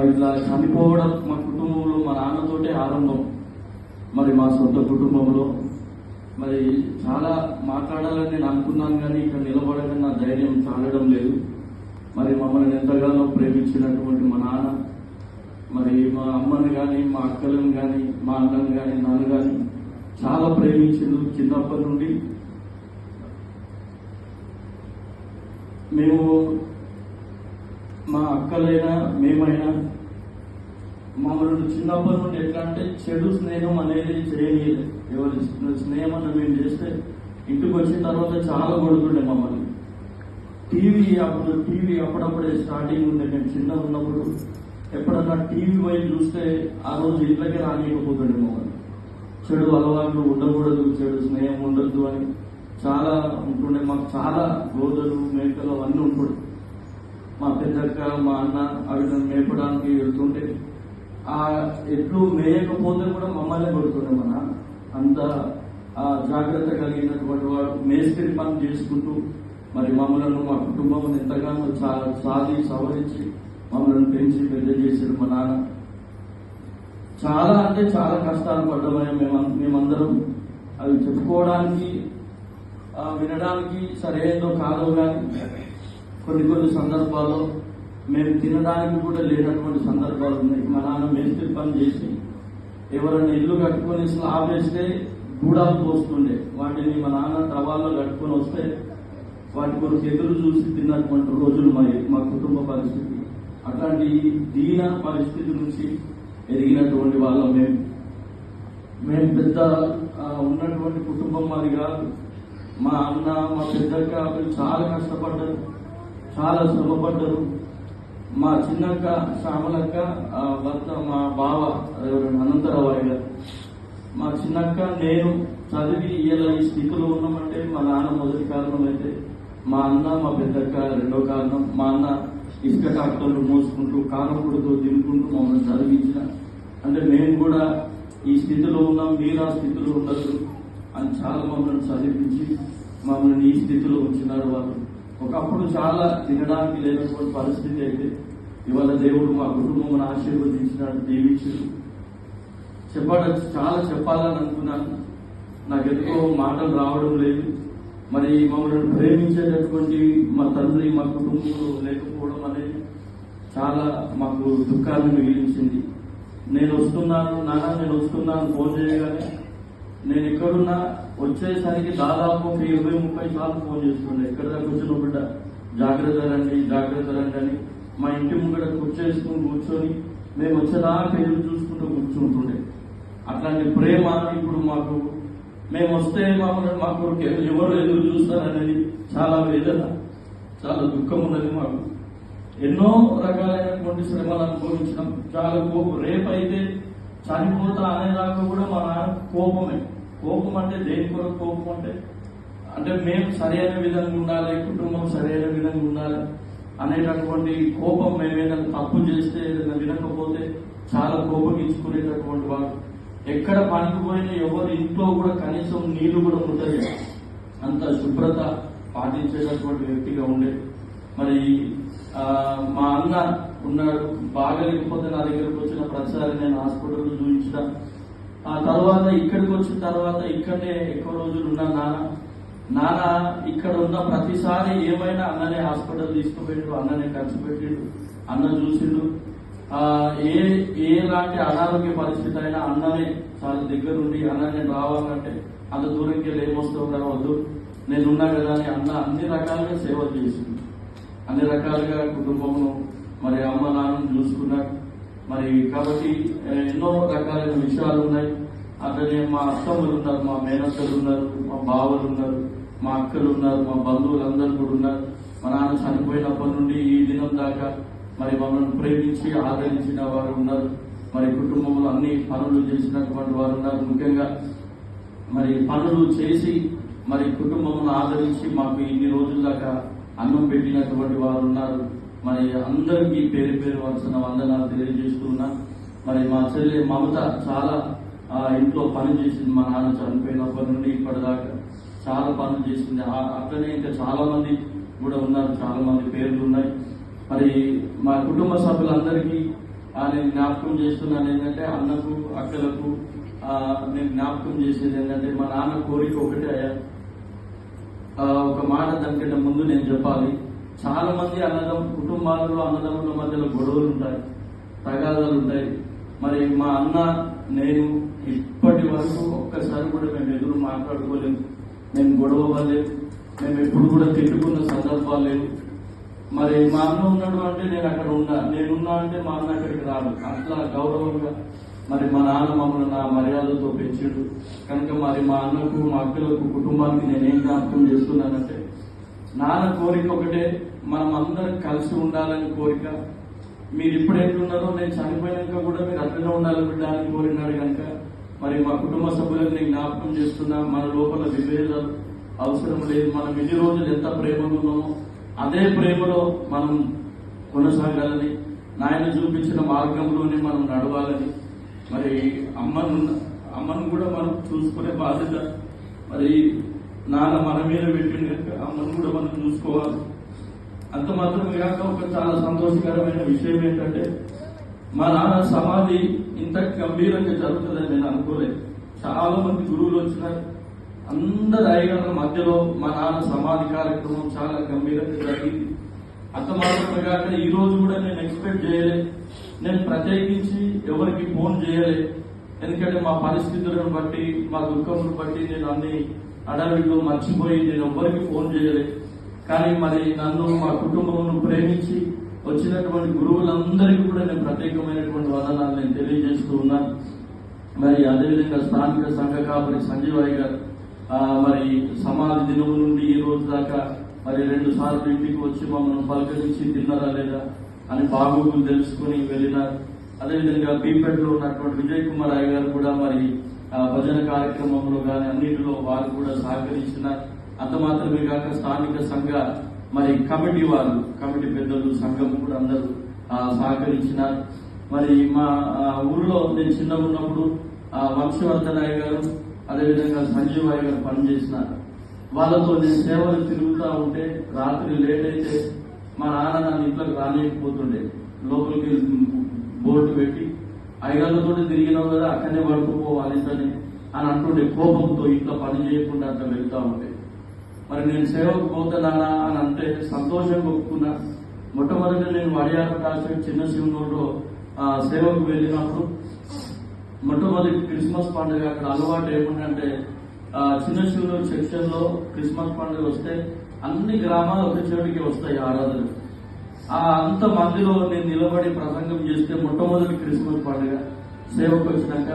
ఇట్లా చనిపోవడం మా కుటుంబంలో మా నాన్నతోటే ఆరంభం. మరి మా సొంత కుటుంబంలో మరి చాలా మాట్లాడాలని నేను అనుకున్నాను, కానీ ఇక్కడ నిలబడగానే నా ధైర్యం చాలడం లేదు. మరి మమ్మల్ని ఎంతగానో ప్రేమించినటువంటి మా నాన్న, మరి మా అమ్మని కానీ, మా అక్కలను కానీ, మా అన్నను కానీ, నన్ను కానీ చాలా ప్రేమించిండు. చిన్నప్పటి నుండి మేము, మా అక్కలైనా మేమైనా మమ్మల్ని చిన్నప్పటి నుండి ఎట్లా అంటే చెడు స్నేహం అనేది చేయలేదు. ఎవరి స్నేహం అన్న మేము చేస్తే ఇంటికి వచ్చిన తర్వాత చాలా కొడుతుండే మమ్మల్ని. టీవీ అప్పుడప్పుడే స్టార్టింగ్ ఉండే. మేము చిన్నగా ఉన్నప్పుడు ఎప్పుడన్నా టీవీ వైపు చూస్తే ఆ రోజు ఇంట్లోకి రానియకపోతుండే మమ్మల్ని. చెడు అలవాట్లు ఉండకూడదు, చెడు స్నేహం ఉండద్దు అని చాలా ఉంటుండే. మాకు చాలా గోదలు, మేకలు అవన్నీ ఉంటుండే. మా పెద్దక్క, మా అన్న అవి మేపడానికి వెళ్తుంటే ఆ ఎట్లు మేయకపోతే కూడా మమ్మల్ని కొడుతుండే. మన అంత జాగ్రత్త కలిగినటువంటి వాడు మేస్త్రి పని చేసుకుంటూ మరి మమ్మల్ని, మా కుటుంబం ఎంతగానో సాధి సవరించి మమ్మల్ని పెంచి పెద్ద చేశాడు మా నాన్న. చాలా అంటే చాలా కష్టాలు పడ్డామని మేమందరం. అవి చెప్పుకోవడానికి వినడానికి సరైనదో కాదో కానీ కొన్ని సందర్భాల్లో మేము తినడానికి కూడా లేనటువంటి సందర్భాలు ఉన్నాయి. మా నాన్న మేస్త్రి పని చేసి ఎవరైనా ఇల్లు కట్టుకొని స్లాబ్ వేస్తే గూడాలు పోస్తుండే. వాటిని మా నాన్న టవాల్లో కట్టుకొని వస్తే వాటి కొరకు ఎదురు చూసి తిన్నటువంటి రోజులు మా కుటుంబ పరిస్థితి. అట్లాంటి దీన పరిస్థితి నుంచి ఎదిగినటువంటి వాళ్ళం మేము పెద్ద ఉన్నటువంటి కుటుంబం మాది కాదు. మా అన్న, మా పెద్దక్క చాలా కష్టపడ్డారు, చాలా శ్రమపడ్డారు. మా చిన్నక్క శ్యామలక్క భర్త మా బావ అనంతరావు గారు. మా చిన్నక్క నేను చదివి ఇలా ఈ స్థితిలో ఉన్నామంటే మా నాన్న మొదటి కారణం అయితే, మా అన్న మా పెద్దక్క రెండో కారణం. మా అన్న ఇసుక ట్రాక్టర్లు మోసుకుంటూ కారంపొడితో తినుకుంటూ మమ్మల్ని చదివించిన. అంటే మేము కూడా ఈ స్థితిలో ఉన్నాం, మీరు ఆ స్థితిలో ఉండదు అని చాలా మమ్మల్ని చదివించి మమ్మల్ని ఈ స్థితిలో ఉంచినారు వాళ్ళు. ఒకప్పుడు చాలా తినడానికి లేనటువంటి పరిస్థితి అయితే ఇవాళ దేవుడు మా కుటుంబం ఆశీర్వదించినాడు, దీవించాడు. చాలా చెప్పాలని అనుకున్నాను, నాకు ఎక్కువ మాటలు రావడం లేదు. మరి మమ్మల్ని ప్రేమించేటటువంటి మా తండ్రి మా కుటుంబంలో లేకపోవడం అనేది చాలా మాకు దుఃఖాన్ని మిగిలించింది. నేను వస్తున్నాను ఫోన్ చేయగానే నేను ఎక్కడున్నా వచ్చేసరికి దాదాపు ఒక 20-30 సార్లు ఫోన్ చేస్తుండే. ఎక్కడ దాకా వచ్చిన బిడ్డ జాగ్రత్త రండి అని మా ఇంటి ముంగడ కూర్చొని మేము వచ్చేదాకా ఎదురు చూసుకుంటూ కూర్చుంటుండే. అట్లాంటి ప్రేమ ఇప్పుడు మేము వస్తే మాకు ఎవరు ఎదురు చూస్తారనేది చాలా వేదన, చాలా దుఃఖం ఉన్నది. మాకు ఎన్నో రకాలైనటువంటి శ్రమలు అనుభవించడం. చాలా కోపం. రేపైతే చనిపోతా అనేదాకా కూడా మా కోపమే. కోపం అంటే దేని కొరకు కోపం అంటే మేము సరైన విధంగా ఉండాలి, కుటుంబం సరైన విధంగా ఉండాలి అనేటటువంటి కోపం. మేమేదైనా తప్పు చేస్తే, ఏదైనా వినకపోతే చాలా కోపగించుకునేటటువంటి వాడు. ఎక్కడ పనికి పోయినా ఎవరి ఇంట్లో కూడా కనీసం నీళ్లు కూడా ఉంటుంది, అంత శుభ్రత పాటించేటటువంటి వ్యక్తిగా ఉండే. మరి మా అన్న ఉన్నాడు, బాగలేకపోతే నా దగ్గరకు వచ్చిన ప్రతిసారి నేను హాస్పిటల్లో చూపించిన. ఆ తర్వాత ఇక్కడికి వచ్చిన తర్వాత ఇక్కడనే ఎక్కువ రోజులు ఉన్న నాన్న ఇక్కడ ఉన్న ప్రతిసారి ఏమైనా అన్ననే హాస్పిటల్ తీసుకుపోయిండు, అన్ననే ఖర్చు పెట్టిండు, అన్న చూసిండు. ఎలాంటి అనారోగ్య పరిస్థితి అయినా అన్ననే చాలా దగ్గరుండి, అన్న నేను రావాలంటే అంత దూరంకి వెళ్ళి ఏమొస్తావు రావద్దు, నేనున్నా కదా అని అన్న అన్ని రకాలుగా సేవలు చేసిండు. అన్ని రకాలుగా కుటుంబమును మరి అమ్మ నాన్నను చూసుకున్నాడు. మరి కాబట్టి ఎన్నో రకాలైన విషయాలు ఉన్నాయి. అట్లనే మా అత్తమ్మలు ఉన్నారు, మా మేనత్తలు ఉన్నారు, మా బావలు ఉన్నారు, మా అక్కలు ఉన్నారు, మా బంధువులందరూ కూడా ఉన్నారు. మా నాన్న చనిపోయినప్పటి నుండి ఈ దినం దాకా మరి మమ్మల్ని ప్రేమించి ఆదరించిన వారు ఉన్నారు. మరి కుటుంబంలో అన్ని పనులు చేసినటువంటి వారు ఉన్నారు. ముఖ్యంగా మరి పనులు చేసి మరి కుటుంబమును ఆదరించి మాకు ఇన్ని రోజుల దాకా అన్నం పెట్టినటువంటి వారు ఉన్నారు. మరి అందరికీ పేరు వలసిన వందనాలు తెలియజేస్తున్నా. మరి మా చెల్లి మమత చాలా ఇంట్లో పని చేసింది. మా నాన్న చనిపోయినప్పటి నుండి ఇప్పటిదాకా చాలా పనులు చేసింది. అట్లనే ఇంకా చాలా మంది కూడా ఉన్నారు, చాలా మంది పేర్లు ఉన్నాయి. మరి మా కుటుంబ సభ్యులందరికీ నేను జ్ఞాపకం చేస్తున్నాను ఏంటంటే అన్నకు అక్కలకు నేను జ్ఞాపకం చేసేది ఏంటంటే మా నాన్న కోరిక ఒకటే అయ్యా. ఒక మాట దానికంటే ముందు నేను చెప్పాలి. చాలా మంది కుటుంబాలలో అన్నదమ్ముల మధ్యలో గొడవలు ఉంటాయి, తగాదాలు ఉంటాయి. మరి మా అన్న నేను ఇప్పటి వరకు ఒక్కసారి కూడా మేము ఎదురు మాట్లాడుకోలేము, మేము గొడవ పడలేదు, మేము ఎప్పుడు కూడా తిట్టుకున్న సందర్భాలు లేవు. మరి మా అన్న ఉన్నాడు అంటే నేను అక్కడ నేనున్నా అంటే మా అన్న అక్కడికి రాడు. అట్లా గౌరవంగా మరి మా నాన్న మమ్మల్ని నా మర్యాదతో పెంచాడు కనుక మరి మా అన్నకు మా అక్కలకు కుటుంబానికి నేనేం జ్ఞాపకం చేస్తున్నానంటే నాన్న కోరిక ఒకటే, మనం అందరం కలిసి ఉండాలని కోరిక. మీరు ఇప్పుడు ఎట్లున్నారో నేను చనిపోయినాక కూడా మీరు అట్లనే ఉండాలని బిడ్డానికి కోరినాడు కనుక మరి మా కుటుంబ సభ్యులకు నేను జ్ఞాపకం చేస్తున్నా, మన లోపల విభేదాలు అవసరం లేదు. మనం ఎన్ని రోజులు ఎంత ప్రేమగా ఉన్నామో అదే ప్రేమలో మనం కొనసాగాలని, నాయన చూపించిన మార్గంలోనే మనం నడవాలని, మరి అమ్మను కూడా మనం చూసుకునే బాధ్యత మరి నాన్న మన మీద పెట్టింది కనుక అమ్మను కూడా మనం చూసుకోవాలి. అంత మాత్రమే కాక ఒక చాలా సంతోషకరమైన విషయం ఏంటంటే మా నాన్న సమాధి ఇంత గంభీరంగా జరుగుతుందని నేను అనుకోలేదు. చాలా మంది గురువులు వచ్చినారు, అందరు అయ్యగారుల మధ్యలో మా నాన్న సమాధి కార్యక్రమం చాలా గంభీరంగా జరిగింది. అంత మాత్రమే కాక ఈ రోజు కూడా నేను ఎక్స్పెక్ట్ చేయలే, నేను ప్రత్యేకించి ఎవరికి ఫోన్ చేయలే. ఎందుకంటే మా పరిస్థితులను బట్టి మా దుఃఖమును బట్టి నేను అన్ని అడవిలో మర్చిపోయి నేను ఎవరికి ఫోన్ చేయలే. కానీ మరి నన్ను మా కుటుంబమును ప్రేమించి వచ్చినటువంటి గురువులందరికీ కూడా నేను ప్రత్యేకమైనటువంటి వందనాలు నేను తెలియజేస్తూ ఉన్నాను. మరి అదేవిధంగా స్థానిక సంఘ కాపరి సంజీవయ్య గారు మరి సమాధి దినం నుండి ఈ రోజు దాకా మరి 2 సార్లు ఇంటికి వచ్చి మమ్మల్ని పలకరించి తిన్నారా లేదా అని బాగోగులు తెలుసుకుని వెళ్ళినారు. అదేవిధంగా బీపేటలో ఉన్నటువంటి విజయ్ కుమార్ అయ్య గారు కూడా మరి భజన కార్యక్రమంలో కానీ అన్నింటిలో వారు కూడా సహకరించినారు. అంత మాత్రమే కాక స్థానిక సంఘ మరి కమిటీ పెద్దలు సంఘం కూడా అందరూ సహకరించినారు. మరి మా ఊర్లో నేను చిన్నగా ఉన్నప్పుడు వంశవర్ధన్ అయ్య గారు అదేవిధంగా సంజీవ్ అయ్య గారు పనిచేసినారు. వాళ్ళతో నేను సేవలు తిరుగుతూ ఉంటే రాత్రి లేట్ అయితే మా నాన్న నన్ను ఇంట్లోకి రానియకపోతుండే, లోపలికి బోర్డు పెట్టి అయ్యగాళ్ళతో తిరిగినావు కదా అక్కడనే పడుకోపోవాలి అని అంటుండే. కోపంతో ఇంట్లో పని చేయకుండా అట్లా వెళ్తా ఉంటే మరి నేను సేవకు పోతున్నానా అని అంటే సంతోషంగా ఒప్పుకున్నా. మొట్టమొదటి నేను వడియాల దాచి చిన్న శివనూరులో సేవకు వెళ్ళినప్పుడు మొట్టమొదటి క్రిస్మస్ పండుగ అక్కడ అలవాటు ఏముందంటే చిన్న శివనూరు సెక్షన్ లో క్రిస్మస్ పండుగ వస్తే అన్ని గ్రామాలు ఒక చోటికి వస్తాయి ఆరాధన. అంత మందిలో నేను నిలబడి ప్రసంగం చేస్తే మొట్టమొదటి క్రిస్మస్ పండుగ సేవకు వచ్చినాక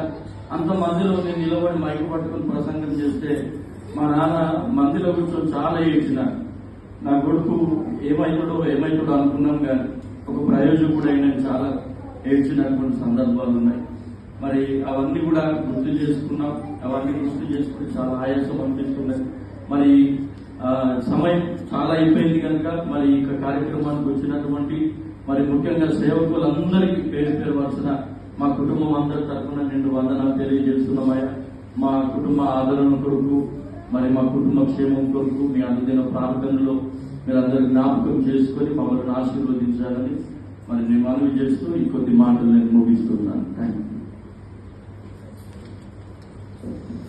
అంత మందిలో నేను నిలబడి మైకు పట్టుకుని ప్రసంగం చేస్తే మా నాన్న మందిలో కూర్చొని చాలా ఏడ్చిన. నా కొడుకు ఏమైతాడో అనుకున్నాం కానీ ఒక ప్రయోజకుడైన చాలా ఏడ్చినటువంటి సందర్భాలు ఉన్నాయి. మరి అవన్నీ కూడా గుర్తు చేసుకున్నాం. అవన్నీ గుర్తు చేసుకుని చాలా ఆయాసం అనిపిస్తున్నాయి. మరి సమయం చాలా అయిపోయింది కనుక మరి ఈ కార్యక్రమానికి వచ్చినటువంటి మరి ముఖ్యంగా సేవకులందరికీ పేరు వరుసన మా కుటుంబం అందరి తరఫున నిండు వందనాలు తెలియజేస్తున్నామయ్యా. మా కుటుంబ ఆదరణ కొరకు మరి మా కుటుంబ క్షేమం కొరకు మీ అనుదిన ప్రార్థనలో మీరందరూ జ్ఞాపకం చేసుకొని మమ్మల్ని ఆశీర్వదించాలని మరి నేను మనవి చేస్తూ ఈ కొద్ది మాటలు నేను ముగిస్తున్నాను. Thank you.